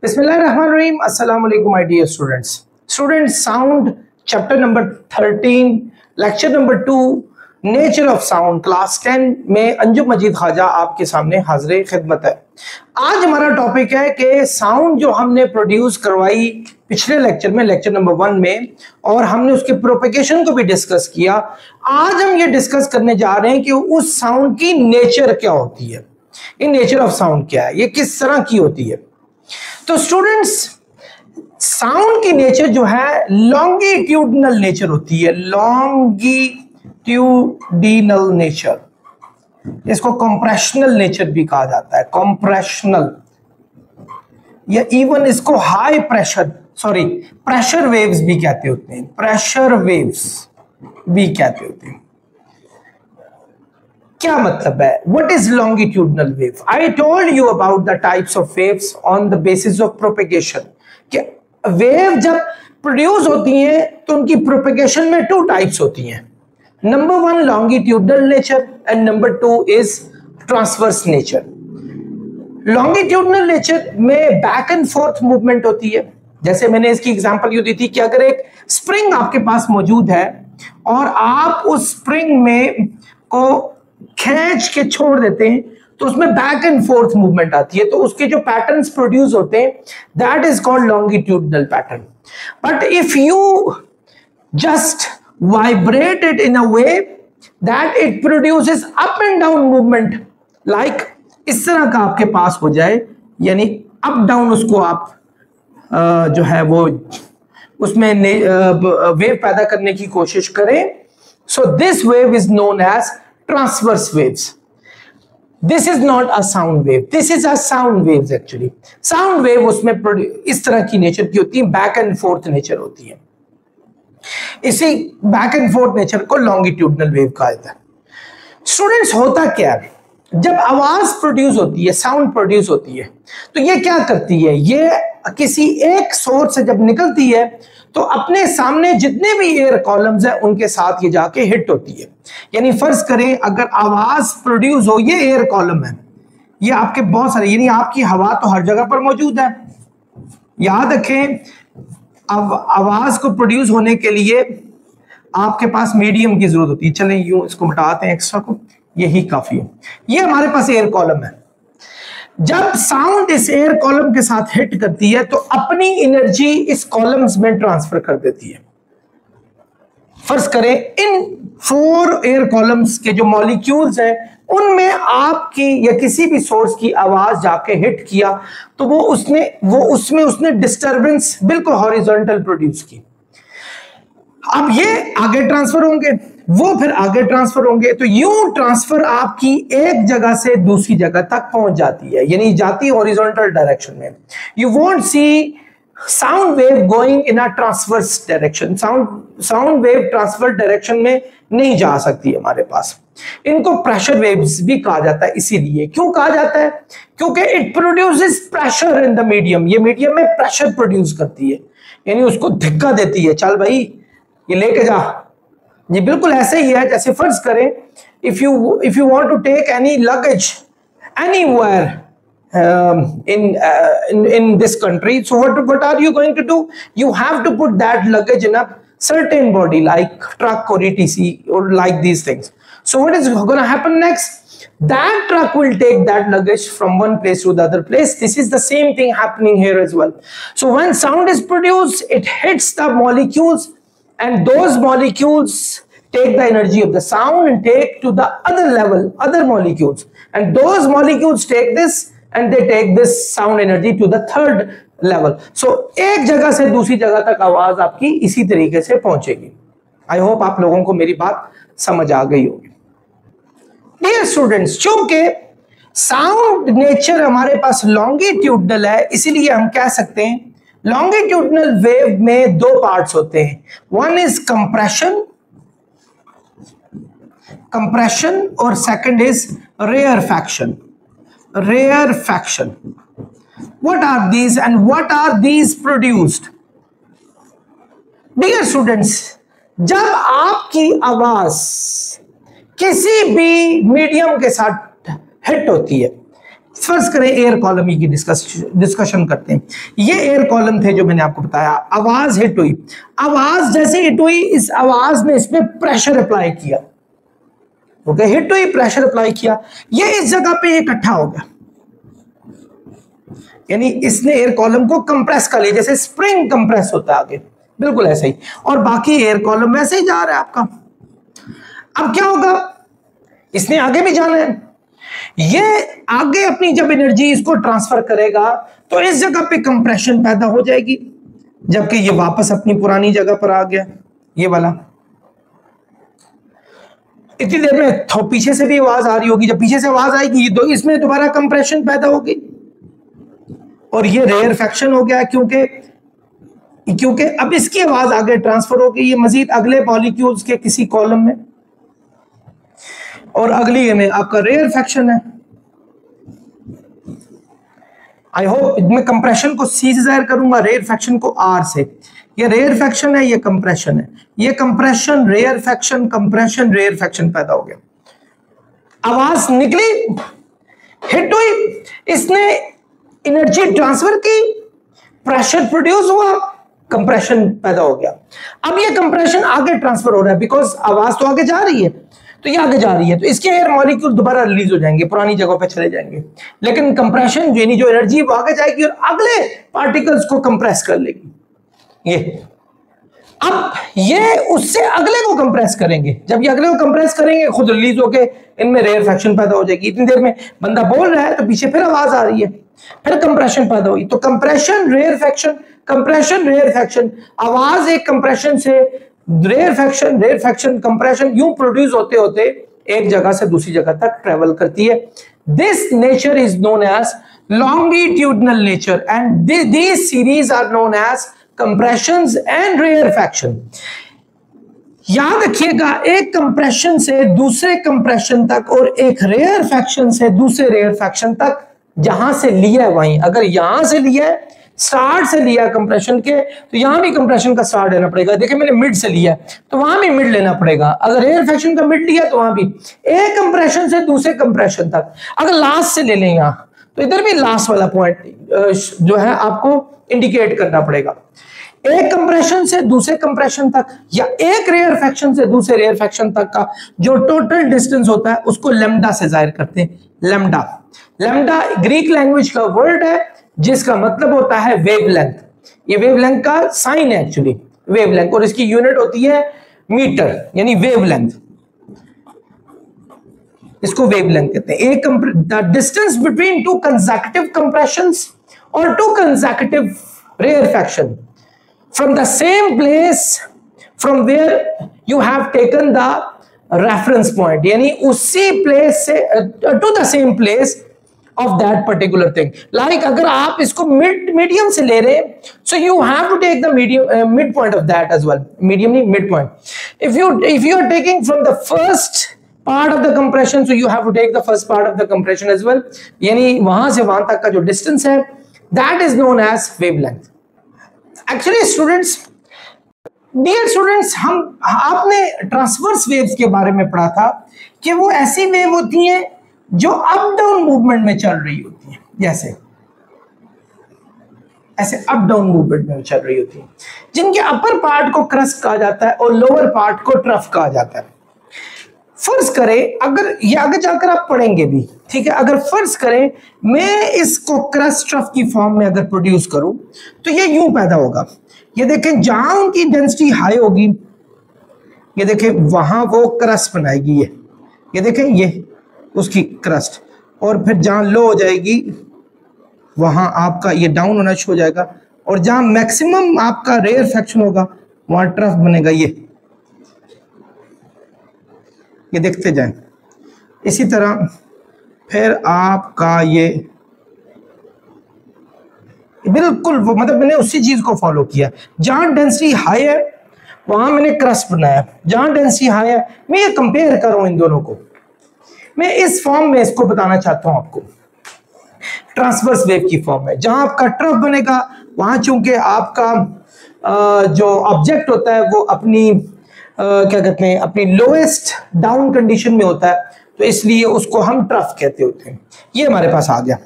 बिस्मिल्लाहिर्रहमानिर्रहीम। अस्सलाम वालेकुम my dear students. Sound chapter number 13 lecture number 2 nature of sound class 10 में अंजुम मजीद ख्वाजा आपके सामने हाजिर खिदमत है। आज हमारा टॉपिक है कि साउंड जो हमने प्रोड्यूस करवाई पिछले लेक्चर में, लेक्चर नंबर 1 में, और हमने उसके प्रोपेगेशन को भी डिस्कस किया। आज हम ये डिस्कस करने जा रहे हैं कि उस साउंड की नेचर क्या होती है, ये नेचर ऑफ साउंड क्या है, ये किस तरह की होती है। तो स्टूडेंट्स, साउंड की नेचर जो है लॉन्गिट्यूडनल नेचर होती है, लॉन्गिट्यूडिनल नेचर। इसको कंप्रेशनल नेचर भी कहा जाता है, कंप्रेशनल, या इवन इसको हाई प्रेशर वेव्स भी कहते होते हैं, प्रेशर वेव्स भी कहते होते हैं। क्या मतलब है? What is longitudinal wave? I told you about the types of waves on the basis of propagation. कि वेव जब प्रोड्यूस होती हैं तो उनकी प्रोपेगेशन में 2 टाइप्स होती हैं। Number 1 longitudinal nature and number 2 is transverse nature. Longitudinal nature में बैक एंड फोर्थ मूवमेंट होती है। जैसे मैंने इसकी एग्जांपल यूं दी थी कि अगर एक स्प्रिंग आपके पास मौजूद है और आप उस स्प्रिंग में को खींच के छोड़ देते हैं तो उसमें बैक एंड फोर्थ मूवमेंट आती है, तो उसके जो पैटर्न्स प्रोड्यूस होते हैं that is called longitudinal pattern. But if you just vibrate it in a way that it produces up and down movement, like इस तरह का आपके पास हो जाए, यानी अप डाउन उसको आप जो है वो उसमें वेव पैदा करने की कोशिश करें, so this wave is known as transverse waves. This is not a sound wave. This is a sound waves actually. Sound wave उसमें इस तरह की नेचर की होती है, बैक एंड फोर्थ नेचर होती है। इसी बैक एंड फोर्थ नेचर को लॉन्गिट्यूडनल वेव कहा जाता है। स्टूडेंट्स, होता क्या है जब आवाज प्रोड्यूस होती है, साउंड प्रोड्यूस होती है, तो ये क्या करती है, ये किसी एक सोर्स से जब निकलती है तो अपने सामने जितने भी एयर कॉलम्स हैं उनके साथ ये जाके हिट होती है। यानी फर्ज करें अगर आवाज प्रोड्यूस हो, ये एयर कॉलम है, ये आपके बहुत सारे, यानी आपकी हवा तो हर जगह पर मौजूद है। याद रखें, अब आवाज को प्रोड्यूस होने के लिए आपके पास मीडियम की जरूरत होती है। चलें यूं इसको हटाते हैं एक्स्ट्रा को, यही काफी है। ये हमारे पास एयर कॉलम है। जब साउंड इस एयर कॉलम के साथ हिट करती है तो अपनी एनर्जी इस कॉलम्स में ट्रांसफर कर देती है। फर्ज करें इन 4 एयर कॉलम्स के जो मॉलिक्यूल्स हैं उनमें आपकी या किसी भी सोर्स की आवाज जाके हिट किया तो वो उसने डिस्टरबेंस बिल्कुल हॉरिजॉन्टल प्रोड्यूस की। अब ये आगे ट्रांसफर होंगे, वो फिर आगे ट्रांसफर होंगे, तो यूं ट्रांसफर आपकी एक जगह से दूसरी जगह तक पहुंच जाती है, यानी जाती है हॉरिजॉन्टल डायरेक्शन में। You won't see sound wave going in a transverse direction. Sound wave transfer direction में नहीं जा सकती हमारे पास। इनको प्रेशर वेव्स भी कहा जाता है। इसीलिए क्यों कहा जाता है? क्योंकि it produces pressure in the medium. ये मीडियम में प्रेशर प्रोड्यूस करती है, यानी उसको धक्का देती है, चल भाई ये लेके जा। ये बिल्कुल ऐसे ही है जैसे फर्ज करें if you want to take any luggage anywhere in this country, so what are you going to do? You have to put that luggage in a certain body like truck or etc or like these things. So what is going to happen next? That truck will take that luggage from one place to the other place. This is the same thing happening here as well. So when sound is produced, it hits the molecules, and those molecules take the energy of the sound and take to the other level, other molecules, and those molecules take this and they take this sound energy to the third level. So एक जगह से दूसरी जगह तक आवाज आपकी इसी तरीके से पहुंचेगी। आई होप आप लोगों को मेरी बात समझ आ गई होगी। डियर स्टूडेंट्स, चूंकि साउंड नेचर हमारे पास लॉन्गिट्यूडनल है, इसीलिए हम कह सकते हैं लॉन्गिट्यूडनल वेव में 2 पार्ट्स होते हैं। वन इज कंप्रेशन और second is rarefaction. What are these and what are these produced? Dear students, जब आपकी आवाज किसी भी मीडियम के साथ हिट होती है, फर्ज करें एयर कॉलम की डिस्कशन करते हैं। ये एयर कॉलम थे जो मैंने आपको बताया, आवाज हिट हुई, आवाज जैसे हिट हुई, इस आवाज ने इसमें प्रेशर अप्लाई किया, ओके, हिट हुई, प्रेशर अप्लाई किया, ये इस जगह पे इकट्ठा हो गया, यानी इसने एयर कॉलम को कंप्रेस कर लिया, जैसे स्प्रिंग कंप्रेस होता है आगे, बिल्कुल ऐसे ही, और बाकी एयर कॉलम वैसे ही जा रहा है आपका। अब क्या होगा, इसने आगे भी जाना है, ये आगे अपनी जब एनर्जी इसको ट्रांसफर करेगा तो इस जगह पे कंप्रेशन पैदा हो जाएगी, जबकि ये वापस अपनी पुरानी जगह पर आ गया, ये वाला। इतनी देर में तो पीछे से भी आवाज आ रही होगी, जब पीछे से आवाज आएगी तो इसमें दोबारा कंप्रेशन पैदा होगी और ये रेयरफेक्शन हो गया, क्योंकि अब इसकी आवाज आगे ट्रांसफर हो गई, ये मजीद अगले मॉलिक्यूल्स के किसी कॉलम में, और अगली में आपका रेयरफेक्शन है। आई होप मैं कंप्रेशन को सी से जाहिर करूंगा, रेयरफेक्शन को आर से। ये रेयरफेक्शन है, ये कंप्रेशन है, ये कंप्रेशन रेयरफेक्शन कंप्रेशन रेयरफेक्शन पैदा हो गया, आवाज निकली, हिट हुई, इसने एनर्जी ट्रांसफर की, प्रेशर प्रोड्यूस हुआ, कंप्रेशन पैदा हो गया। अब ये कंप्रेशन आगे ट्रांसफर हो रहा है, बिकॉज आवाज तो आगे जा रही है, तो ये आगे जा रही है, तो इसके एयर मॉलिक्यूल दोबारा रिलीज हो जाएंगे, पुरानी जगह पे चले जाएंगे, लेकिन कंप्रेशन यानी जो एनर्जी वो आगे जाएगी और अगले पार्टिकल्स को कंप्रेस कर लेगी। ये अब ये उससे अगले को कंप्रेस करेंगे, जब ये अगले को कंप्रेस करेंगे खुद रिलीज होके इनमें रेयरफेक्शन पैदा हो जाएगी। इतनी देर में बंदा बोल रहा है तो पीछे फिर आवाज आ रही है, फिर कंप्रेशन पैदा हुई, तो कंप्रेशन रेयरफेक्शन, आवाज एक कंप्रेशन से रेयरफेक्शन कंप्रेशन यूं प्रोड्यूस होते होते एक जगह से दूसरी जगह तक ट्रेवल करती है। This nature is known as longitudinal nature and this series are known as compressions and rarefaction. याद रखिएगा, एक कंप्रेशन से दूसरे कंप्रेशन तक और एक रेयरफेक्शन से दूसरे रेयरफेक्शन तक, जहां से लिया है वहीं, अगर यहां से लिया है, स्टार्ट से लिया कंप्रेशन के, तो यहां भी कंप्रेशन का स्टार्ट लेना पड़ेगा। देखिए मैंने मिड से लिया तो वहां भी मिड लेना पड़ेगा, अगर रेयरफेक्शन का मिड लिया तो वहां भी, एक कंप्रेशन से दूसरे कंप्रेशन तक। अगर लास्ट से ले लें यहां, तो इधर भी लास्ट वाला पॉइंट जो है आपको इंडिकेट करना पड़ेगा। एक कंप्रेशन से दूसरे कंप्रेशन तक या एक रेयरफेक्शन से दूसरे रेयरफेक्शन तक का जो टोटल डिस्टेंस होता है उसको लैम्डा से जाहिर करते हैं। लैम्डा ग्रीक लैंग्वेज का वर्ड है जिसका मतलब होता है वेवलेंथ। ये वेवलेंथ का साइन है एक्चुअली, वेवलेंथ, और इसकी यूनिट होती है मीटर, यानी वेवलेंथ, इसको वेवलेंथ कहते हैं। एक the distance between two consecutive compressions और two consecutive rarefaction from the same place from where you have taken the reference point, यानी उसी प्लेस से to the same place of that particular thing. Like अगर आप इसको medium से ले रहे हैं, so you have to take the midpoint of that as well. Medium नहीं, midpoint. If you are taking from the first part of the compression, so you have to take the first part of the compression as well. यानी वहां से वहां तक का जो distance है, that is known as wavelength. Actually students, dear students, आपने transverse waves के बारे में पढ़ा था कि वो ऐसी वेव होती हैं जो अप डाउन मूवमेंट में चल रही होती हैं, जैसे ऐसे अप डाउन मूवमेंट में चल रही होती हैं, जिनके अपर पार्ट को क्रस्ट कहा जाता है और लोअर पार्ट को ट्रफ कहा जाता है। फर्ज करें, अगर ये आगे जाकर आप पढ़ेंगे भी, ठीक है, अगर फर्ज करें मैं इसको क्रस्ट ट्रफ की फॉर्म में अगर प्रोड्यूस करूं तो ये यूं पैदा होगा। ये देखें, जहां उनकी डेंसिटी हाई होगी, ये देखें वहां वो क्रस्ट बनाएगी, ये देखें ये उसकी क्रस्ट, और फिर जहां लो हो जाएगी वहां आपका ये डाउन होना शुरू हो जाएगा, और जहां मैक्सिमम आपका रेयरफेक्शन होगा वहां ट्रफ बनेगा। ये देखते जाएं। इसी तरह फिर आपका ये बिल्कुल वो, मतलब मैंने उसी चीज को फॉलो किया, जहां डेंसिटी हाई है वहां मैंने क्रस्ट बनाया, जहां डेंसिटी हाई है, मैं ये कंपेयर कर रहा हूं इन दोनों को, मैं इस फॉर्म में इसको बताना चाहता हूं आपको, ट्रांसवर्स वेव की फॉर्म में। जहां आपका ट्रफ बनेगा वहां चूंकि आपका जो ऑब्जेक्ट होता है वो अपनी क्या कहते हैं, अपनी लोएस्ट डाउन कंडीशन में होता है, तो इसलिए उसको हम ट्रफ कहते होते हैं। ये हमारे पास आ गया।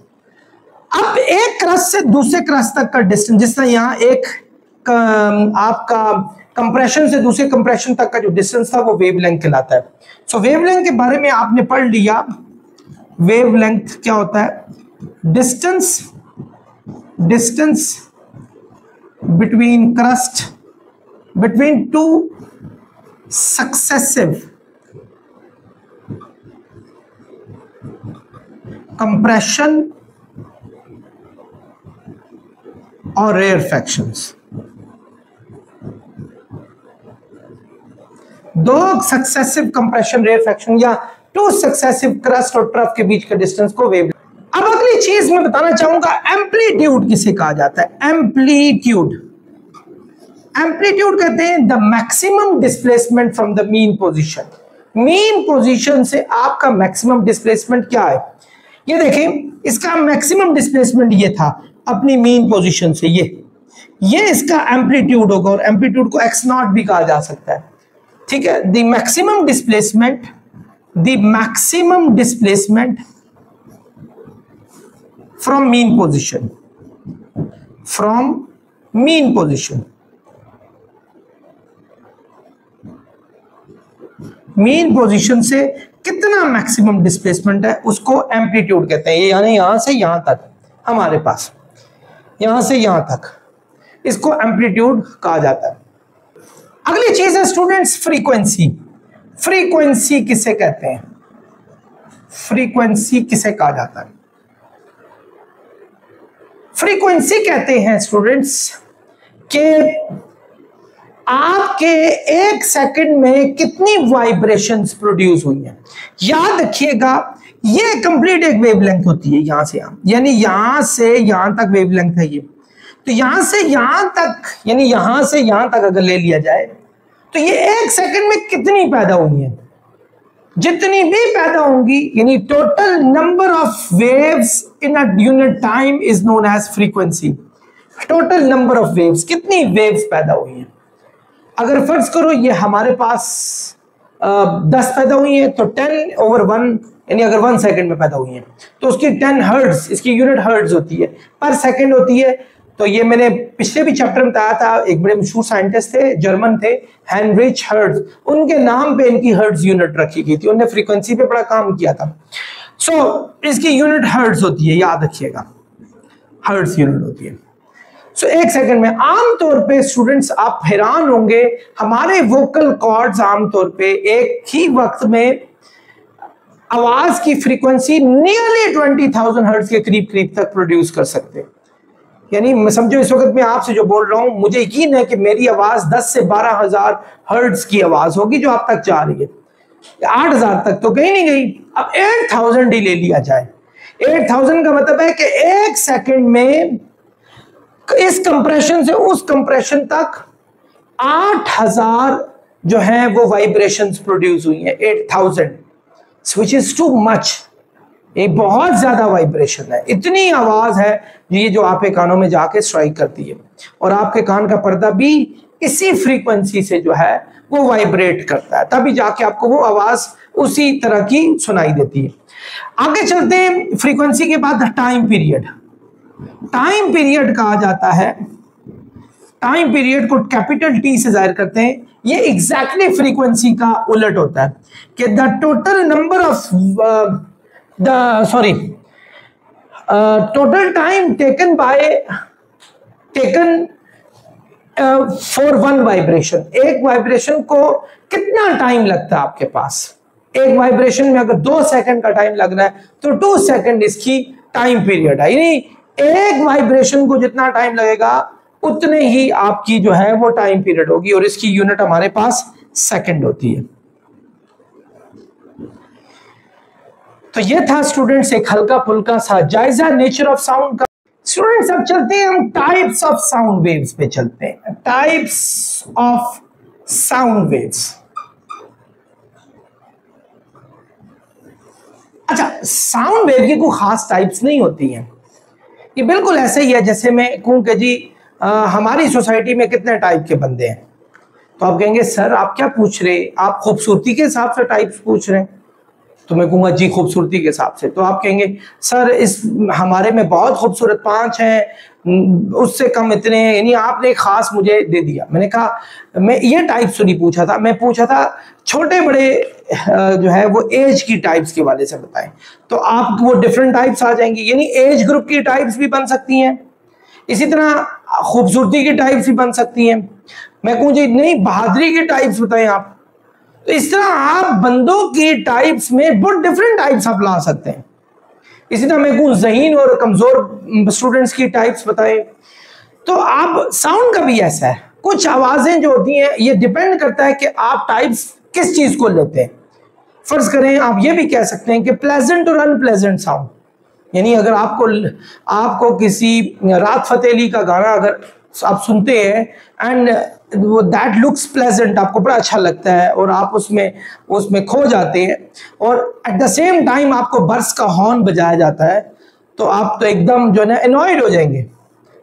अब एक क्रस्ट से दूसरे क्रस्ट तक का डिस्टेंस, जिस तरह यहाँ एक आपका कंप्रेशन से दूसरे कंप्रेशन तक का जो डिस्टेंस था वो वेवलेंथ कहलाता है। सो वेवलेंथ के बारे में आपने पढ़ लिया। वेवलेंथ क्या होता है? Distance between crust, between two successive compression और रेयरफैक्शंस। दो सक्सेसिव कंप्रेशन रेयरफैक्शन या टू सक्सेसिव क्रस्ट और ट्रफ के बीच के डिस्टेंस को वेवलेंथ। अब अगली चीज मैं बताना चाहूंगा, एम्पलीट्यूड किसे कहा जाता है? एम्पलीट्यूड कहते हैं the maximum displacement from the mean position. Mean position से आपका मैक्सिमम डिस्प्लेसमेंट क्या है? ये देखें, इसका मैक्सिमम डिस्प्लेसमेंट ये था अपनी मीन पोजीशन से, ये इसका एम्पलीट्यूड होगा, और एम्पलीट्यूड को एक्स नॉट भी कहा जा सकता है। ठीक है, the maximum displacement from mean position, mean position से कितना मैक्सिमम डिस्प्लेसमेंट है उसको एम्पलीट्यूड कहते हैं। यानी यहां से यहां तक, हमारे पास यहां से यहां तक, इसको एम्पलीट्यूड कहा जाता है। अगली चीज है स्टूडेंट्स फ्रीक्वेंसी। फ्रीक्वेंसी किसे कहते हैं? फ्रीक्वेंसी किसे कहा जाता है? फ्रीक्वेंसी कहते हैं स्टूडेंट्स कि आपके एक सेकंड में कितनी वाइब्रेशंस प्रोड्यूस हुई हैं। याद रखिएगा, ये कंप्लीट एक वेवलेंथ होती है, यहां से यहां, यानी यहां से यहां तक वेवलेंथ है ये। तो यहां से यहां तक, यानी यहां से यहां तक अगर ले लिया जाए तो ये एक सेकंड में कितनी पैदा हुई है? जितनी भी पैदा होंगी, यानी total number of waves in a unit time is known as frequency. Total number of waves, कितनी वेव्स पैदा हुई हैं। अगर फर्ज करो ये हमारे पास 10 पैदा हुई है तो 10/1, यानी अगर 1 सेकंड में पैदा हुई है तो उसकी 10 हर्ट्ज, इसकी यूनिट हर्ट्ज होती है, पर सेकंड होती है। तो ये मैंने पिछले भी चैप्टर में बताया था, एक बड़े मशहूर साइंटिस्ट थे, जर्मन थे, हेनरिच हर्ट्ज, उनके नाम पे इनकी हर्ट्ज यूनिट रखी गई थी, उन्होंने फ्रीक्वेंसी पे बड़ा काम किया था। सो इसकी यूनिट हर्ट्ज होती है, याद रखिएगा, हर्ट्ज यूनिट होती है। सो एक सेकंड में आमतौर पे स्टूडेंट्स आप हैरान होंगे, हमारे वोकल कॉर्ड्स आमतौर पे एक ही वक्त में आवाज की फ्रीक्वेंसी नियरली 20,000 हर्ट्ज के करीब तक प्रोड्यूस कर सकते हैं। यानी समझो इस वक्त मैं आपसे जो बोल रहा हूं, मुझे यकीन है कि मेरी आवाज 10 से 12,000 हर्ट्ज की आवाज होगी जो आप तक जा रही है। 8,000 तक तो कहीं नहीं गई। अब 8,000 ही ले लिया जाए, 8,000 का मतलब है कि एक सेकंड में इस कंप्रेशन से उस कंप्रेशन तक 8,000 जो है वो वाइब्रेशंस प्रोड्यूस हुई हैं। 8,000 व्हिच इज टू मच, ये बहुत ज्यादा वाइब्रेशन है, इतनी आवाज है ये जो आपके कानों में जाके स्ट्राइक करती है, और आपके कान का पर्दा भी इसी फ्रीक्वेंसी से जो है वो वाइब्रेट करता है, तभी जाके आपको वो आवाज उसी तरह की सुनाई देती है। आगे चलते हैं, फ्रीक्वेंसी के बाद टाइम पीरियड। टाइम पीरियड कहा जाता है, टाइम पीरियड को कैपिटल टी से जाहिर करते हैं। ये एग्जैक्टली फ्रीक्वेंसी का उलट होता है कि the total number of total time taken for one vibration। एक वाइब्रेशन को कितना टाइम लगता है आपके पास? एक वाइब्रेशन में अगर 2 सेकंड का टाइम लग रहा है तो 2 सेकंड इसकी टाइम पीरियड है, यानी एक वाइब्रेशन को जितना टाइम लगेगा उतने ही आपकी जो है वो टाइम पीरियड होगी, और इसकी यूनिट हमारे पास सेकंड होती है। तो ये था स्टूडेंट्स एक हल्का फुल्का सा जायजा नेचर ऑफ साउंड का। स्टूडेंट्स अब चलते हैं हम टाइप्स ऑफ साउंड वेव्स पे चलते हैं। Types of sound waves. अच्छा, साउंड वेव की कोई खास टाइप्स नहीं होती हैं, ये बिल्कुल ऐसे ही है जैसे मैं कहूं कि जी हमारी सोसाइटी में कितने टाइप के बंदे हैं, तो आप कहेंगे सर आप क्या पूछ रहे, आप खूबसूरती के हिसाब से टाइप्स पूछ रहे हैं। तो मैं कहूँगा जी खूबसूरती के हिसाब से। तो आप कहेंगे सर इस हमारे में बहुत खूबसूरत 5 हैं, उससे कम इतने हैं, यानी आपने एक खास मुझे दे दिया। मैंने कहा मैं ये टाइप्स तो नहीं पूछा था, मैं पूछा था छोटे बड़े जो है वो एज की टाइप्स के वाले से बताएं। तो आप वो डिफरेंट टाइप्स आ जाएंगी, यानी एज ग्रुप की टाइप्स भी बन सकती हैं, इसी तरह खूबसूरती की टाइप्स भी बन सकती हैं। मैं कहूँ जी नहीं बहादुरी की टाइप्स बताएं आप। तो इस तरह आप बंदों की टाइप्स में बहुत डिफरेंट टाइप्स आप ला सकते हैं। इसी तरह मैं कहूँ ज़हीन और कमजोर स्टूडेंट्स की टाइप्स बताएं। तो आप साउंड का भी ऐसा है, कुछ आवाजें जो होती हैं ये डिपेंड करता है कि आप टाइप्स किस चीज को लेते हैं। फर्ज करें आप ये भी कह सकते हैं कि प्लेजेंट और अनप्लेजेंट साउंड, यानी अगर आपको किसी राहत फतेह अली का गाना अगर आप सुनते हैं एंड वो दैट लुक्स प्लेजेंट, आपको बड़ा अच्छा लगता है और आप उसमें खो जाते हैं, और एट द सेम टाइम आपको बर्स का हॉर्न बजाया जाता है, तो आप तो एकदम जो है ना एनॉयड हो जाएंगे।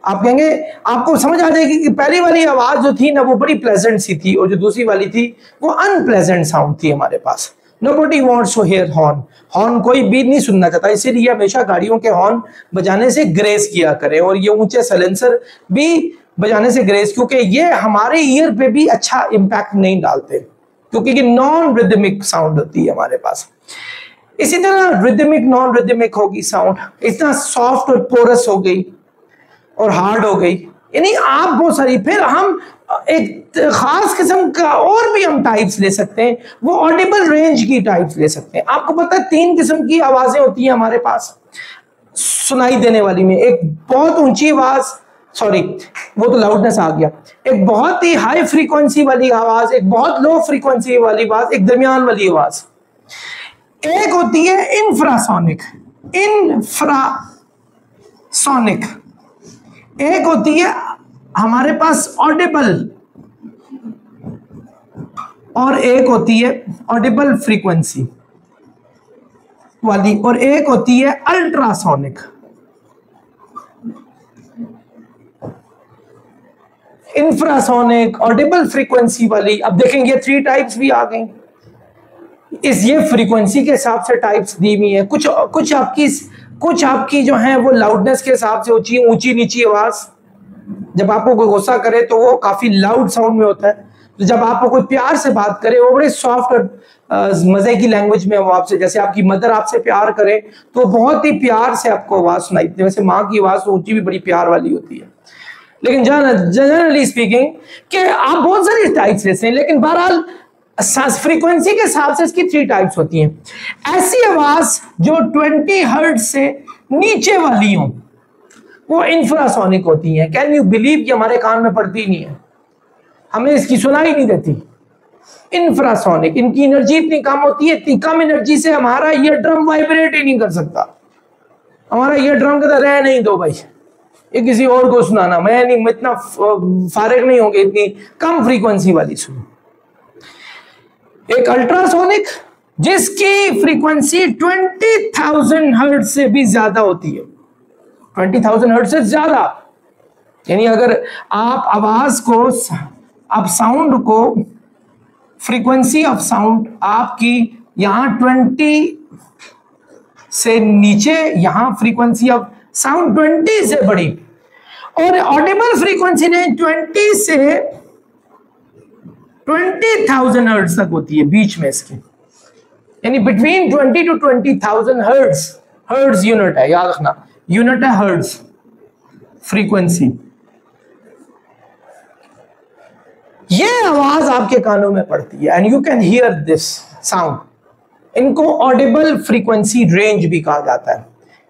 आप कहेंगे, आपको समझ आ जाएगी कि पहली वाली आवाज जो थी ना वो बड़ी प्लेजेंट सी थी और जो दूसरी वाली थी वो अनप्लेजेंट साउंड थी हमारे पास। Nobody wants to hear horn. Horn कोई भी नहीं सुनना चाहता, इसीलिए हमेशा गाड़ियों के हॉर्न बजाने से ग्रेस किया करें, और ये ऊंचे साइलेंसर भी बजाने से ग्रेस, क्योंकि ये हमारे ईयर पे भी अच्छा इम्पैक्ट नहीं डालते, क्योंकि ये नॉन रिदमिक साउंड होती है हमारे पास। इसी तरह रिदमिक नॉन रिदमिक होगी साउंड, इतना सॉफ्ट और पोरस हो गई और हार्ड हो गई, यानी आप बहुत सारी। फिर हम एक खास किस्म का और भी हम टाइप्स ले सकते हैं, वो ऑडिबल रेंज की टाइप्स ले सकते हैं। आपको पता है 3 किस्म की आवाजें होती हैं हमारे पास सुनाई देने वाली में, एक बहुत ऊंची आवाज, सॉरी वो तो लाउडनेस आ गया, एक बहुत ही हाई फ्रीक्वेंसी वाली आवाज, एक बहुत लो फ्रीक्वेंसी वाली आवाज, एक दरमियान वाली आवाज। एक होती है इंफ्रासोनिक, एक होती है हमारे पास ऑडिबल, और एक होती है ऑडिबल फ्रीक्वेंसी वाली, और एक होती है अल्ट्रासोनिक। इंफ्रासोनिक, ऑडिबल फ्रीक्वेंसी वाली। अब देखेंगे 3 टाइप्स भी आ गई, ये फ्रीक्वेंसी के हिसाब से टाइप्स दी हुई है। कुछ आपकी जो है वो लाउडनेस के हिसाब से ऊंची नीची आवाज। जब आपको कोई गुस्सा करे तो वो काफी लाउड साउंड में होता है, तो जब आपको कोई प्यार से बात करे वो बड़े सॉफ्ट और मजे की लैंग्वेज में वो आपसे, जैसे आपकी मदर आपसे प्यार करे तो बहुत ही प्यार से आपको आवाज सुनाई देती है। वैसे माँ की आवाज तो ऊंची भी बड़ी प्यार वाली होती है, लेकिन जनरली स्पीकिंग कि आप बहुत सारी टाइप्स लेते हैं, लेकिन बहरहाल फ्रीक्वेंसी के हिसाब से इसकी 3 टाइप्स होती हैं। ऐसी आवाज जो 20 हर्ट्ज से नीचे वाली हो वो इंफ्रासोनिक होती है। कैन यू बिलीव कि हमारे कान में पड़ती नहीं है, हमें इसकी सुनाई नहीं देती। इंफ्रासोनिक, इनकी एनर्जी इतनी कम होती है, इतनी कम एनर्जी से हमारा ईयर ड्रम वाइब्रेट ही नहीं कर सकता। हमारा ईयर ड्रम कहता रह नहीं दो भाई, ये किसी और को सुनाना, मैं नहीं, मैं इतना फारिग नहीं होंगे, इतनी कम फ्रीक्वेंसी वाली सुनो। एक अल्ट्रासोनिक जिसकी फ्रीक्वेंसी 20,000 हर्ट्ज से भी ज्यादा होती है, 20,000 हर्ट्ज से ज्यादा, यानी अगर आप आवाज को, आप साउंड को, फ्रीक्वेंसी ऑफ साउंड आपकी यहां 20 से नीचे, यहां फ्रीक्वेंसी ऑफ साउंड 20 से बड़ी, और ऑडिबल फ्रीक्वेंसी ने 20 से 20,000 हर्ट्ज तक होती है बीच में इसके, यानी बिटवीन 20 to 20,000 हर्ट्ज यूनिट है, याद रखना यूनिट है हर्ट्ज फ्रीक्वेंसी। ये आवाज आपके कानों में पड़ती है and you can hear this sound. इनको ऑडिबल फ्रीक्वेंसी रेंज भी कहा जाता है,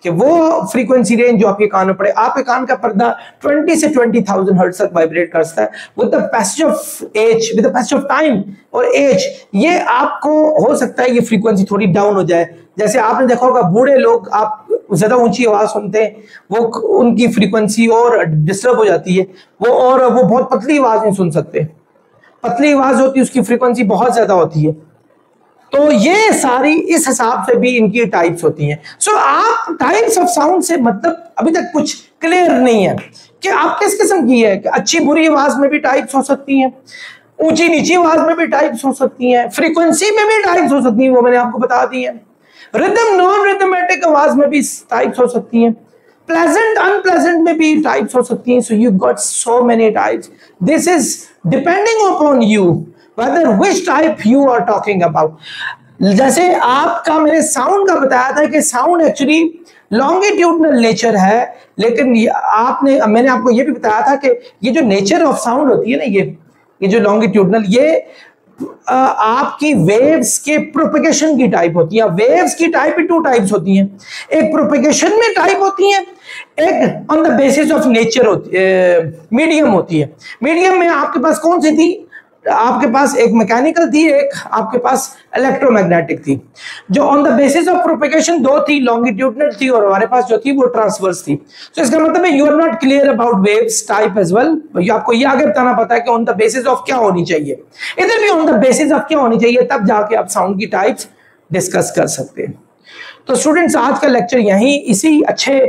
कि वो फ्रीक्वेंसी रेंज जो आपके कान में पड़े, आपके कान का पर्दा 20 से 20,000 हर्ट्ज तक वाइब्रेट करता है with the passage of age, with the passage of time और एज। ये आपको हो सकता है ये फ्रीक्वेंसी थोड़ी डाउन हो जाए, जैसे आपने देखा होगा बूढ़े लोग, आप ज्यादा ऊंची आवाज सुनते हैं, वो उनकी फ्रीक्वेंसी और डिस्टर्ब हो जाती है, वो बहुत पतली आवाज नहीं सुन सकते, पतली आवाज होती है उसकी फ्रीक्वेंसी बहुत ज्यादा होती है। तो ये सारी इस हिसाब से भी इनकी टाइप्स होती हैं। सो आप टाइप्स ऑफ साउंड से मतलब अभी तक कुछ क्लियर नहीं है कि आप किस किस्म की है, कि अच्छी बुरी आवाज में भी टाइप्स हो सकती हैं, ऊंची नीची आवाज में भी टाइप्स हो सकती हैं, फ्रीक्वेंसी में भी टाइप्स हो सकती हैं, वो मैंने आपको बता दी है। रिदम नॉन रिदमेटिक आवाज में भी टाइप्स हो सकती हैं, प्लेजेंट अनप्लेजेंट में भी टाइप्स हो सकती हैं. So you got so many types. This is depending upon you whether which type you are talking about. जैसे आपका मैंने साउंड का बताया था कि साउंड एक्चुअली लॉन्गिट्यूडनल नेचर है, लेकिन मैंने आपको ये भी बताया था कि ये जो नेचर ऑफ साउंड होती है ना, ये जो लॉन्गिट्यूडनल, ये आपकी वेव्स के प्रोपेगेशन की टाइप होती है. वेव्स की टाइप भी 2 टाइप्स होती हैं. एक प्रोपेगेशन में टाइप होती है, एक on the basis of nature होती है, मीडियम होती है. मीडियम में आपके पास कौन सी थी? आपके पास एक मैकेनिकल थी, एक आपके पास इलेक्ट्रोमैग्नेटिक थी. जो on the basis of propagation 2 थी, लॉन्गिट्यूडनल थी, और हमारे पास जो थी वो ट्रांसवर्स थी. तो इसका मतलब है you are not clear about waves type as well. आपको ये आगे बताना पता है कि ऑन द बेसिस ऑफ क्या होनी चाहिए. इधर भी ऑन द बेसिस ऑफ क्या होनी चाहिए, तब जाके आप साउंड की टाइप्स डिस्कस कर सकते हैं. तो स्टूडेंट्स, आज का लेक्चर यहीं इसी अच्छे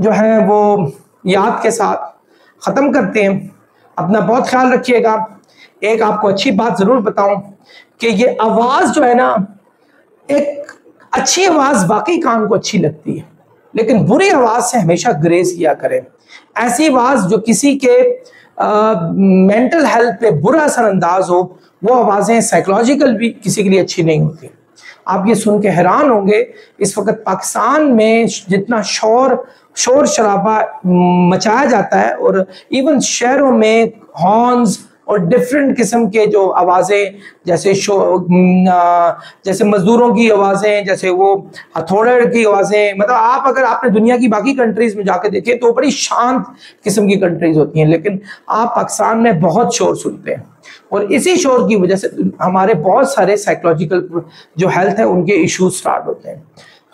जो है वो याद के साथ खत्म करते हैं. अपना बहुत ख्याल रखिएगा. एक आपको अच्छी बात जरूर बताऊं कि ये आवाज जो है ना, एक अच्छी आवाज वाकई कान को अच्छी लगती है, लेकिन बुरी आवाज से हमेशा ग्रेज किया करें. ऐसी आवाज जो किसी के मेंटल हेल्थ पे बुरा असरअंदाज हो, वो आवाजें साइकोलॉजिकल भी किसी के लिए अच्छी नहीं होती. आप ये सुन के हैरान होंगे, इस वक्त पाकिस्तान में जितना शोर शराबा मचाया जाता है, और इवन शहरों में हॉर्न्स और डिफरेंट किस्म के जो आवाज़ें, जैसे मजदूरों की आवाज़ें, जैसे वो हथौड़े की आवाज़ें, मतलब अगर आपने दुनिया की बाकी कंट्रीज में जाके देखे तो बड़ी शांत किस्म की कंट्रीज होती हैं, लेकिन आप पाकिस्तान में बहुत शोर सुनते हैं. और इसी शोर की वजह से हमारे बहुत सारे साइकोलॉजिकल जो हेल्थ है उनके इश्यूज स्टार्ट होते हैं.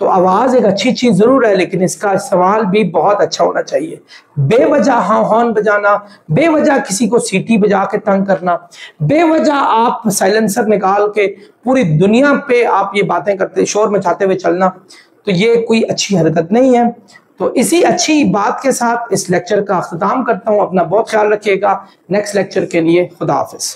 तो आवाज़ एक अच्छी चीज़ ज़रूर है, लेकिन इसका इस्तेमाल भी बहुत अच्छा होना चाहिए. बेवजह हॉर्न बजाना, बेवजह किसी को सीटी बजा के तंग करना, बेवजह आप साइलेंसर निकाल के पूरी दुनिया पे आप ये बातें करते, शोर मचाते हुए चलना, तो ये कोई अच्छी हरकत नहीं है. तो इसी अच्छी बात के साथ इस लेक्चर का अख्ताम करता हूँ. अपना बहुत ख्याल रखिएगा. नेक्स्ट लेक्चर के लिए खुदा हाफिज़.